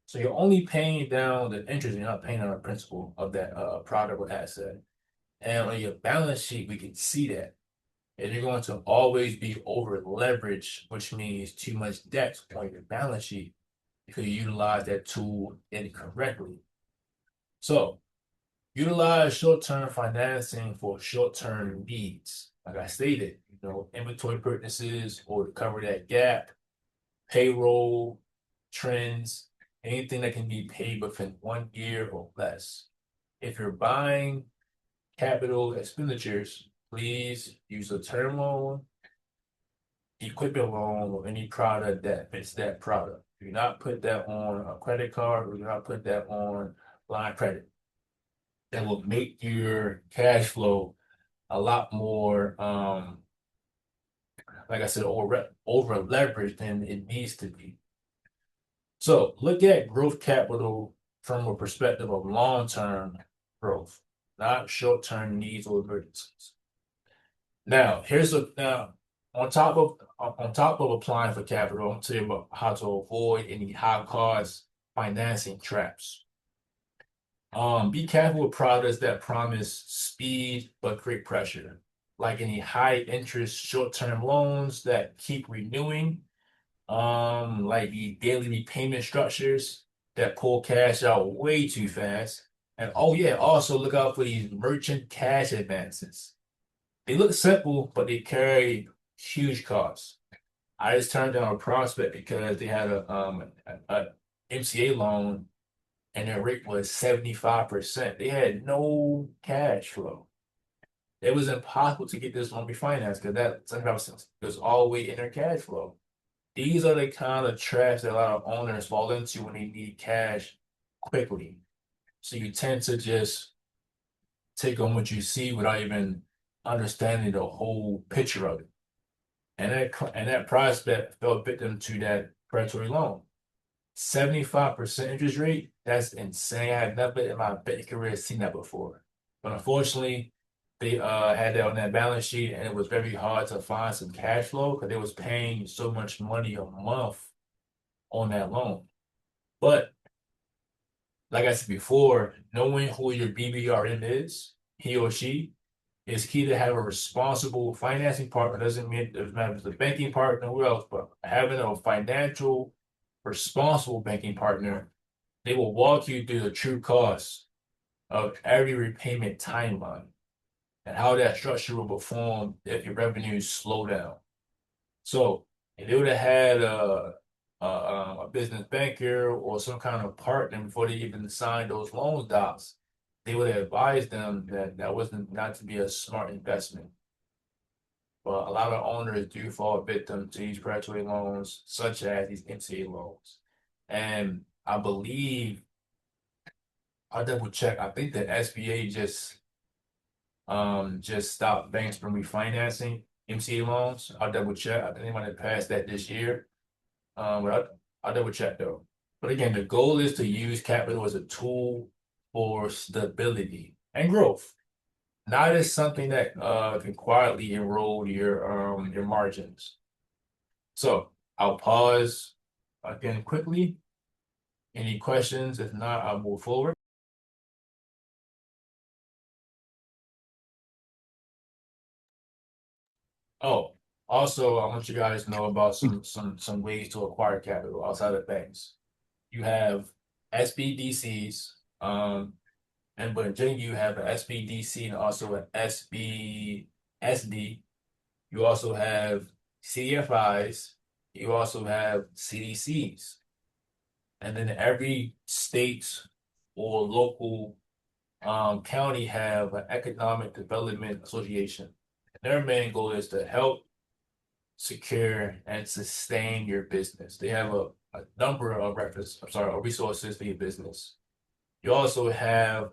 So you're only paying down the interest, you're not paying on the principal of that product or asset. And on your balance sheet, we can see that. And you're going to always be over leveraged, which means too much debt on your balance sheet because you utilize that tool incorrectly. So utilize short-term financing for short-term needs. Like I stated, inventory purchases or to cover that gap, payroll, trends, anything that can be paid within 1 year or less. If you're buying capital expenditures, please use a term loan, equipment loan, or any product that fits that product. Do not put that on a credit card or do not put that on line of credit. That will make your cash flow a lot more, like I said, over leveraged than it needs to be. So look at growth capital from a perspective of long-term growth, not short-term needs or emergencies. Now, on top of applying for capital, I'll tell you about how to avoid any high-cost financing traps. Be careful with products that promise speed but create pressure, like any high-interest short-term loans that keep renewing, like the daily repayment structures that pull cash out way too fast. And oh yeah, also look out for these merchant cash advances. They look simple, but they carry huge costs. I just turned down a prospect because they had a MCA loan and their rate was 75%. They had no cash flow. It was impossible to get this loan refinanced because that 75% was always in their cash flow. These are the kind of traps that a lot of owners fall into when they need cash quickly. So you tend to just take on what you see without even understanding the whole picture of it. And that prospect fell victim to that predatory loan. 75% interest rate, that's insane. I had never in my betting career seen that before. But unfortunately, they had that on that balance sheet, and it was very hard to find some cash flow because they was paying so much money a month on that loan. But like I said before, knowing who your BBRM is, he or she, is key to have a responsible financing partner. Doesn't mean it doesn't matter if it's a banking partner or else, but having a financial responsible banking partner, they will walk you through the true cost of every repayment timeline and how that structure will perform if your revenues slow down. So if they would have had a business banker or some kind of partner before they even signed those loan docs, they would have advised them that that wasn't not to be a smart investment. But a lot of owners do fall victim to these predatory loans, such as these MCA loans. And I believe I'll double check. I think the SBA just stopped banks from refinancing MCA loans. I'll double check. I think they might have passed that this year. But I'll double check though. But again, the goal is to use capital as a tool for stability and growth, not as something that can quietly erode your margins. So I'll pause again quickly. Any questions? If not, I'll move forward. Oh, also, I want you guys to know about some ways to acquire capital outside of banks. You have SBDCs, and but in general, you have an SBDC and also an SBSD. You also have CDFIs. You also have CDCs. And then every state or local county have an economic development association. Their main goal is to help secure and sustain your business. They have a number of resources for your business. You also have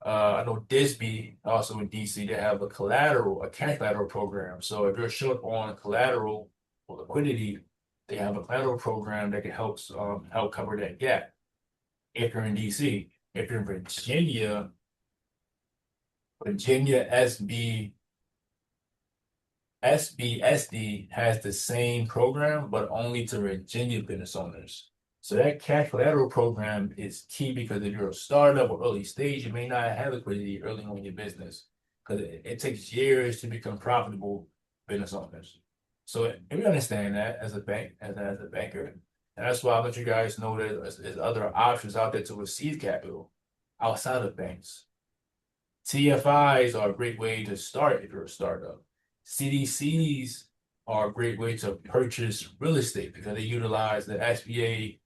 I know Disney also in DC, they have a cash collateral program. So if you're short on collateral or liquidity, they have a collateral program that can help cover that gap. If you're in DC, if you're in Virginia, Virginia SBSD has the same program, but only to Virginia business owners. So that cash collateral program is key because if you're a startup or early stage, you may not have liquidity early on in your business because it takes years to become profitable business owners. So if you understand that as a banker, and that's why I let you guys know that there's other options out there to receive capital outside of banks. TFIs are a great way to start if you're a startup. CDCs are a great way to purchase real estate because they utilize the SBA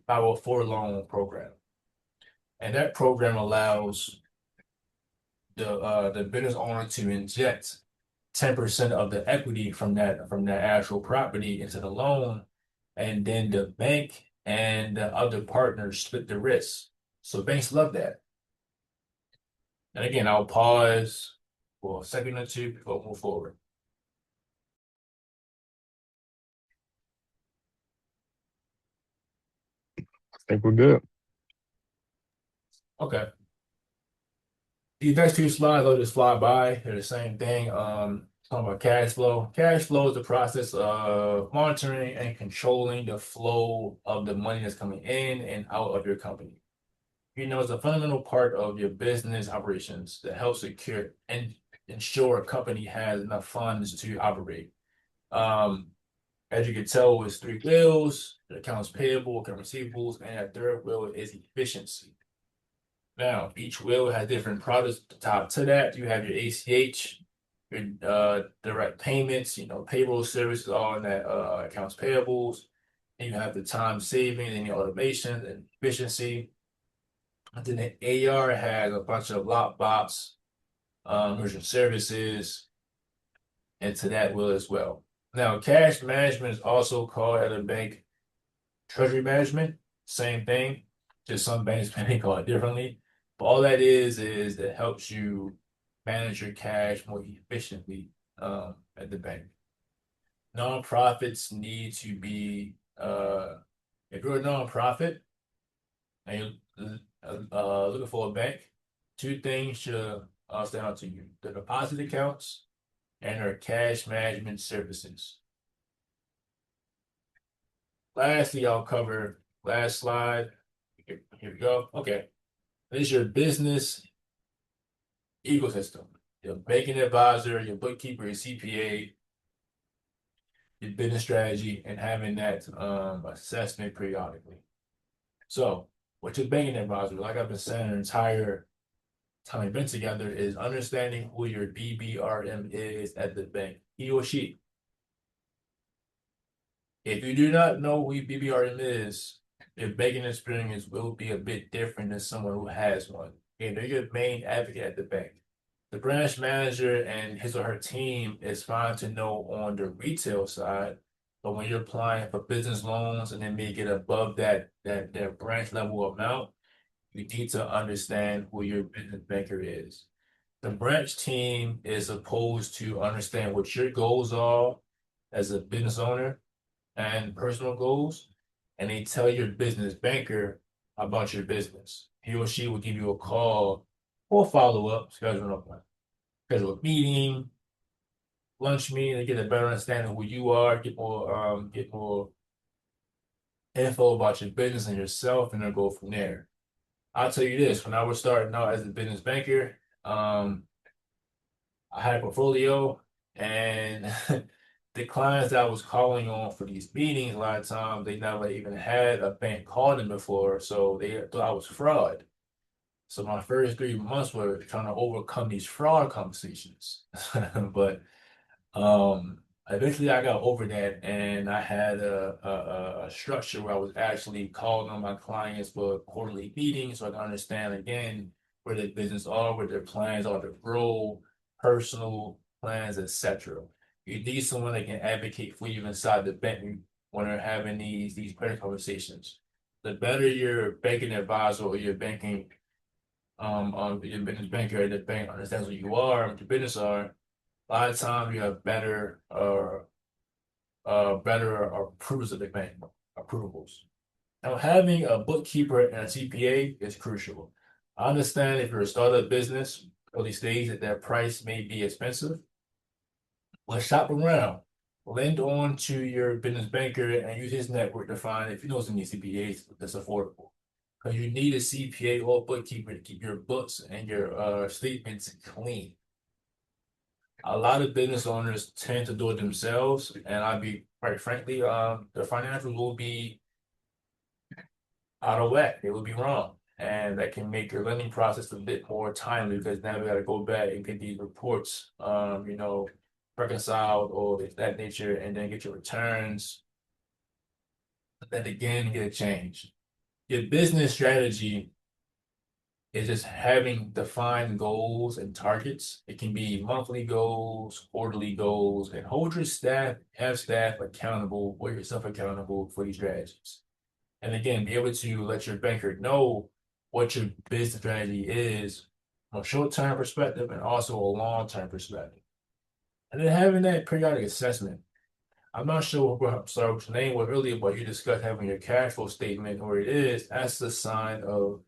504 loan program. And that program allows the business owner to inject 10% of the equity from that actual property into the loan, and then the bank and the other partners split the risk. So banks love that. And again, I'll pause for a second or two before we move forward. I think we're good. Okay. These next two slides, I'll just fly by. They're the same thing. Talking about cash flow. Cash flow is the process of monitoring and controlling the flow of the money that's coming in and out of your company. You know, it's a fundamental part of your business operations that helps secure and ensure a company has enough funds to operate. As you can tell, it's three wheels: the accounts payable, accounts receivables, and a third wheel is efficiency. Now, each wheel has different products. The top to that, you have your ACH, your direct payments, payroll services, all in that accounts payables. And you have the time saving and the automation and efficiency. And then the AR has a bunch of lockbox, merchant services, and to that will as well. Now, cash management is also called at a bank treasury management. Same thing, just some banks may call it differently. But all that is that helps you manage your cash more efficiently at the bank. Nonprofits need to be, if you're a nonprofit and you're looking for a bank, two things should stand out to you: the deposit accounts and their cash management services. Lastly, I'll cover last slide. Here we go. Okay. This is your business ecosystem. Your banking advisor, your bookkeeper, your CPA, your business strategy, and having that assessment periodically. So, what your banking advisor, like I've been saying the entire time we've been together, is understanding who your BBRM is at the bank, he or she. If you do not know who your BBRM is, your banking experience will be a bit different than someone who has one. Okay, they're your main advocate at the bank. The branch manager and his or her team is fine to know on the retail side, but when you're applying for business loans and then may get above that branch level amount, you need to understand who your business banker is. The branch team is supposed to understand what your goals are as a business owner and personal goals, and they tell your business banker about your business. He or she will give you a call or follow up, schedule a meeting, lunch meeting, to get a better understanding of who you are, get more info about your business and yourself, and then go from there. I'll tell you this: when I was starting out as a business banker, I had a portfolio, and the clients that I was calling on for these meetings, a lot of times they never even had a bank call them before, so they thought I was fraud. So my first 3 months were trying to overcome these fraud conversations. But eventually I got over that, and I had a structure where I was actually calling on my clients for quarterly meetings so I can understand again where their business are, what their plans are to grow, personal plans, etc. You need someone that can advocate for you inside the bank when they're having these credit conversations. The better your banking advisor or your banking your business banker, the bank understands who you are, what your business are, a lot of times you have better approvals of the bank approvals. Now, having a bookkeeper and a CPA is crucial. I understand if you're a startup business, early stage, that their price may be expensive, but shop around. Lend on to your business banker and use his network to find if he knows any CPAs that's affordable. Because you need a CPA or bookkeeper to keep your books and your statements clean. A lot of business owners tend to do it themselves, and I'll be quite frankly, the financials will be out of whack. They will be wrong, and that can make your lending process a bit more timely because now we got to go back and get these reports, reconciled or that nature, and then get your returns. Then again, get a change. Your business strategy is just having defined goals and targets. It can be monthly goals, quarterly goals, and hold your staff, have staff accountable or yourself accountable for these strategies. And again, be able to let your banker know what your business strategy is from a short-term perspective and also a long-term perspective. And then having that periodic assessment. I'm not sure what, sorry, what your name was earlier, but you discussed having your cash flow statement where it is. That's the sign of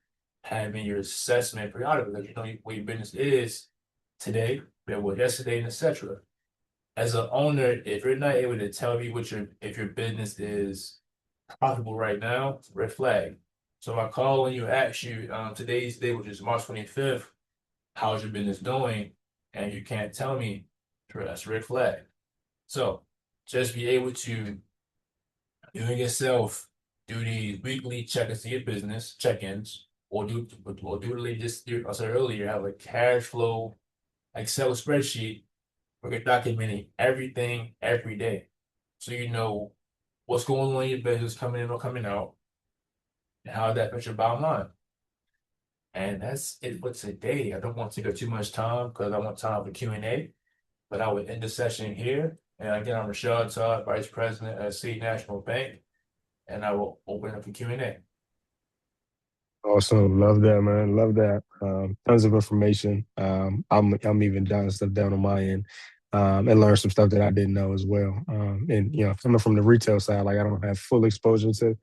having your assessment periodically, because you know what your business is today, where it was yesterday, and etc. As an owner, if you're not able to tell me if your business is profitable right now, red flag. So I call and you ask you today's day, which is March 25th, how's your business doing? And you can't tell me, that's a red flag. So just be able to doing yourself do these weekly check-ins to your business, check-ins, or do the just I said earlier, have a cash flow Excel spreadsheet where you're documenting everything every day. So you know what's going on in your business coming in or coming out, and how that affects your bottom line. And that's it for today. I don't want to take up too much time because I want time for Q&A, but I would end the session here. And again, I'm Rashard Todd, Vice President at City National Bank, and I will open up for Q&A. Awesome. Love that, man. Love that. Tons of information. I'm even jotting stuff down on my end, and learn some stuff that I didn't know as well. And you know, coming from the retail side, like I don't have full exposure to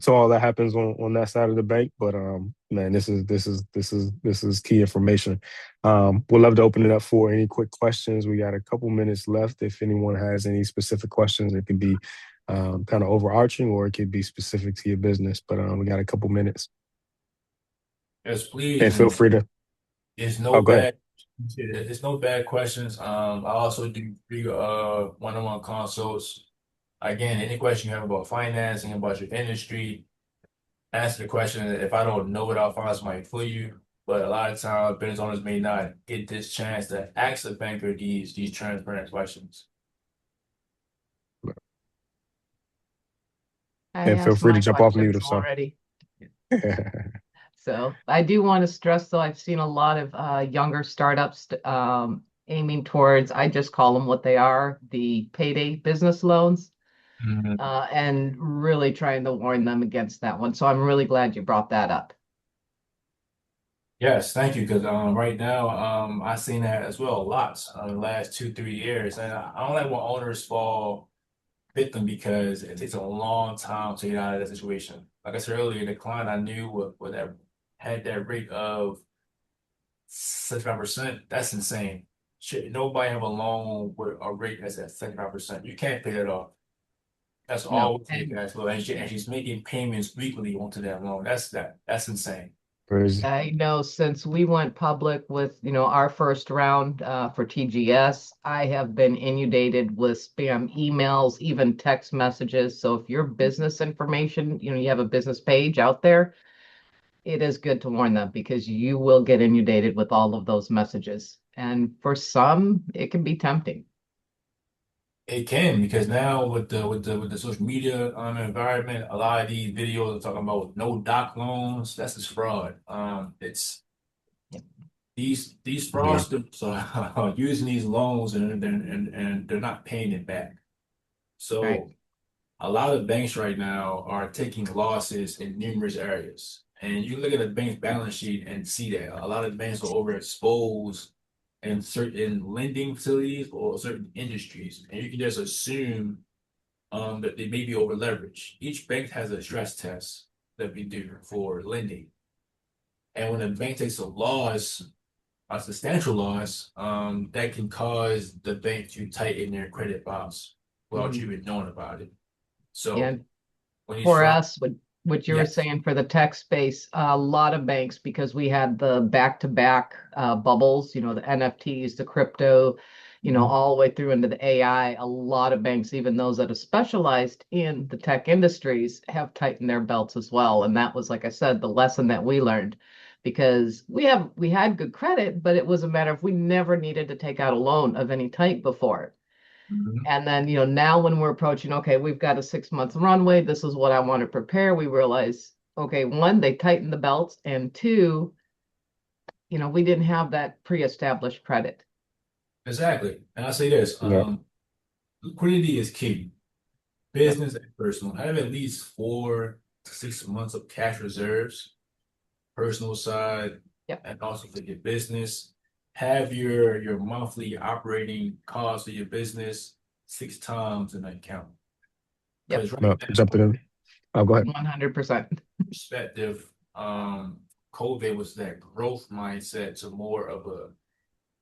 all that happens on that side of the bank. But man, this is key information. We'd love to open it up for any quick questions. We got a couple minutes left. If anyone has any specific questions, it could be kind of overarching or it could be specific to your business. But we got a couple minutes. Yes, please. And feel free to. It's Oh, no go ahead. bad. It's no bad questions. I also do free one-on-one consults. Again, any question you have about financing, about your industry, answer the question. If I don't know it, I'll find somebody for you. But a lot of times, business owners may not get this chance to ask a banker these transparent questions. I And feel asked free to my jump off mute questions or so. already. So I do want to stress, though, I've seen a lot of younger startups aiming towards, I just call them what they are, the payday business loans, Mhm. and really trying to warn them against that one. So I'm really glad you brought that up. Yes, thank you. Because right now, I've seen that as well a lot in the last 2, 3 years, and I don't like when owners fall victim because it takes a long time to get out of that situation. Like I said earlier, the client I knew with that had that rate of 75%. That's insane. Shit, nobody have a loan with a rate that's at 75%. You can't pay that off. That's No. always the cash flow, and she's making payments weekly onto that loan. That's insane. Crazy. I know since we went public with, our first round for TGS, I have been inundated with spam emails, even text messages. So if your business information, you have a business page out there, it is good to warn them because you will get inundated with all of those messages. And for some, it can be tempting. It can, because now with the social media environment, a lot of these videos are talking about no doc loans. That's just fraud. It's these Yeah. fraudsters are using these loans, and they're not paying it back. Right. So a lot of banks right now are taking losses in numerous areas. And you look at a bank's balance sheet and see that a lot of banks are overexposed in certain lending facilities or certain industries. And you can just assume that they may be over leveraged. Each bank has a stress test that we do for lending. And when a bank takes a loss, a substantial loss, that can cause the bank to tighten their credit box without you Mhm. even knowing about it. So Yeah. when these For fraud, us, what you were yes. saying for the tech space, a lot of banks, because we had the back-to-back bubbles, the NFTs, the crypto, Mhm. all the way through into the AI, a lot of banks, even those that have specialized in the tech industries, have tightened their belts as well. And that was, like I said, the lesson that we learned because we had good credit, but it was a matter of we never needed to take out a loan of any type before. Mhm. And then, now when we're approaching, okay, we've got a 6 month runway. This is what I want to prepare. We realize, okay, one, they tightened the belts, and two, we didn't have that pre-established credit. Exactly. And I say this, Yeah. liquidity is key. Yep. Business and personal. Have at least 4 to 6 months of cash reserves, personal side, Yep. and also for your business. Have your monthly operating costs of your business 6 times in that account. Yep. Because right No, jumping in. Oh, go ahead. 100%. perspective, COVID was that growth mindset to more of a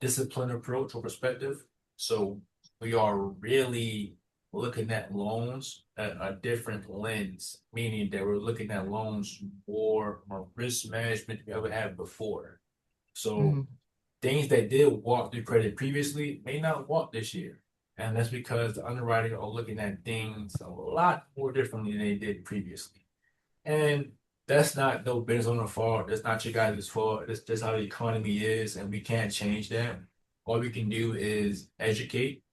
disciplined approach or perspective. So we are really looking at loans at a different lens, meaning that we're looking at loans more from a risk management we ever had before. So Mhm. things that did walk through credit previously may not walk this year. And that's because the underwriting are looking at things a lot more differently than they did previously. And that's not no business owner fault. That's not your guys' fault. That's just how the economy is, and we can't change that. All we can do is educate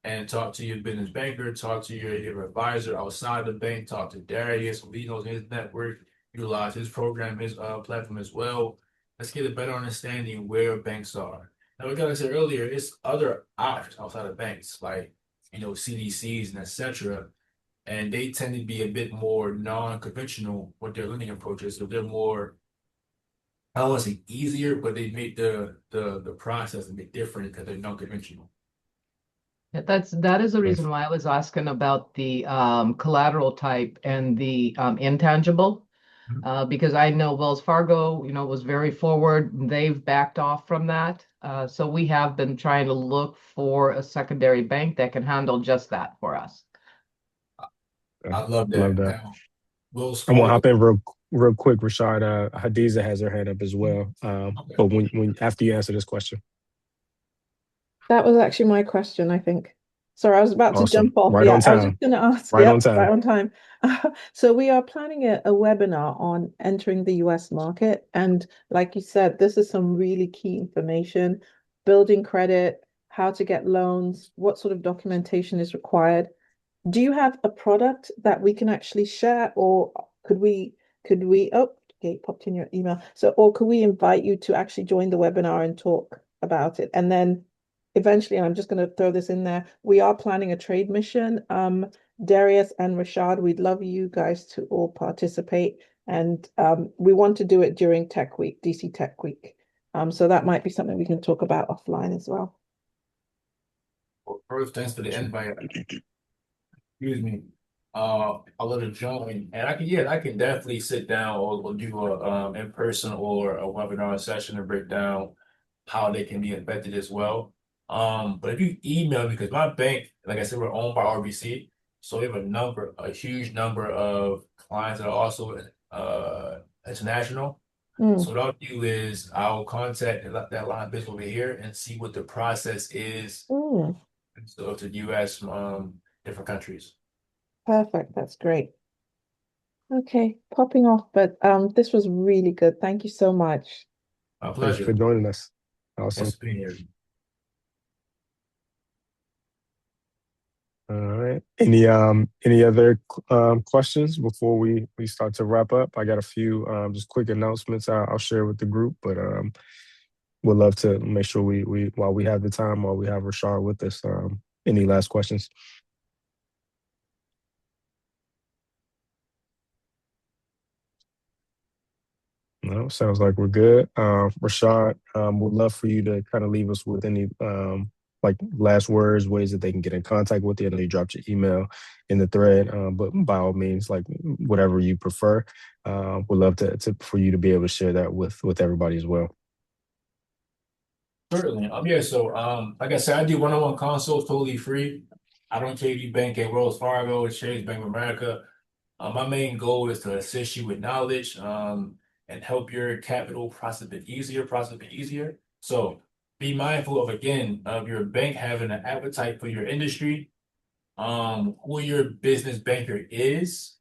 and talk to your business banker, talk to your advisor outside the bank, talk to Darius, who he knows his network, utilize his program, his platform as well. Let's get a better understanding where banks are. Now, like I said earlier, it's other options outside of banks, like CDCs and etc. And they tend to be a bit more non-conventional with their lending approaches. So they're more, I don't want to say easier, but they make the process a bit different because they're non-conventional. Yeah, that is the Yeah. reason why I was asking about the collateral type and the intangible. Because I know Wells Fargo, was very forward. They've backed off from that. So we have been trying to look for a secondary bank that can handle just that for us. Yeah. I love Love that. that. Now, Wells I'm gonna Fargo. hop in real quick, Rashard. Hadiza has her hand up as well. Okay. But when after you answer this question, That was actually my question, I think. Sorry, I was about to awesome. jump off. Right Yeah, on I was just time. going to ask. Right on Yep, right time. on time. So we are planning a webinar on entering the US market. And like you said, this is some really key information, building credit, how to get loans, what sort of documentation is required. Do you have a product that we can actually share, or could we oh, okay, popped in your email. So, or could we invite you to actually join the webinar and talk about it? And then eventually, and I'm just going to throw this in there, we are planning a trade mission. Darius and Rashad, we'd love you guys to all participate. And we want to do it during Tech Week, DC Tech Week. So that might be something we can talk about offline as well. Well, first, thanks for the invite. Excuse me. I love to join, and I can definitely sit down or do a in person or a webinar session to break down how they can be affected as well. But if you email me, because my bank, like I said, we're owned by RBC, so we have a huge number of clients that are also international. Mm, So what I'll do is I'll contact that line of business over here and see what the process is mm, to the US from different countries. perfect. That's great. Okay, popping off, but this was really good. Thank you so much. My Thank you for pleasure. joining us. Awesome. Yes, being here. All right. Any other questions before we start to wrap up? I got a few just quick announcements I'll share with the group, but we'd love to make sure we while we have the time, while we have Rashard with us. Any last questions? No, sounds like we're good. Rashad, would love for you to kind of leave us with any like last words, ways that they can get in contact with you. I know you dropped your email in the thread, but by all means, like whatever you prefer, would love to for you to be able to share that with everybody as well. Certainly. Yeah, so like I said, I do one-on-one consults totally free. I don't care if you bank at Wells Fargo, Chase, Bank of America. My main goal is to assist you with knowledge and help your capital process a bit easier. So be mindful of again of your bank having an appetite for your industry, who your business banker is,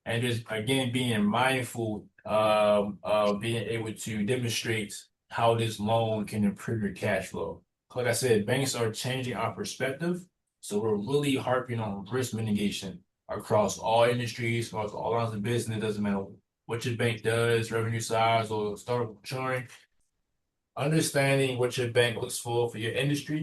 and just again being mindful of being able to demonstrate how this loan can improve your cash flow. Like I said, banks are changing our perspective, so we're really harping on risk mitigation across all industries, across all lines of business. It doesn't matter what your bank does, revenue size, or startup maturing. Understanding what your bank looks for your industry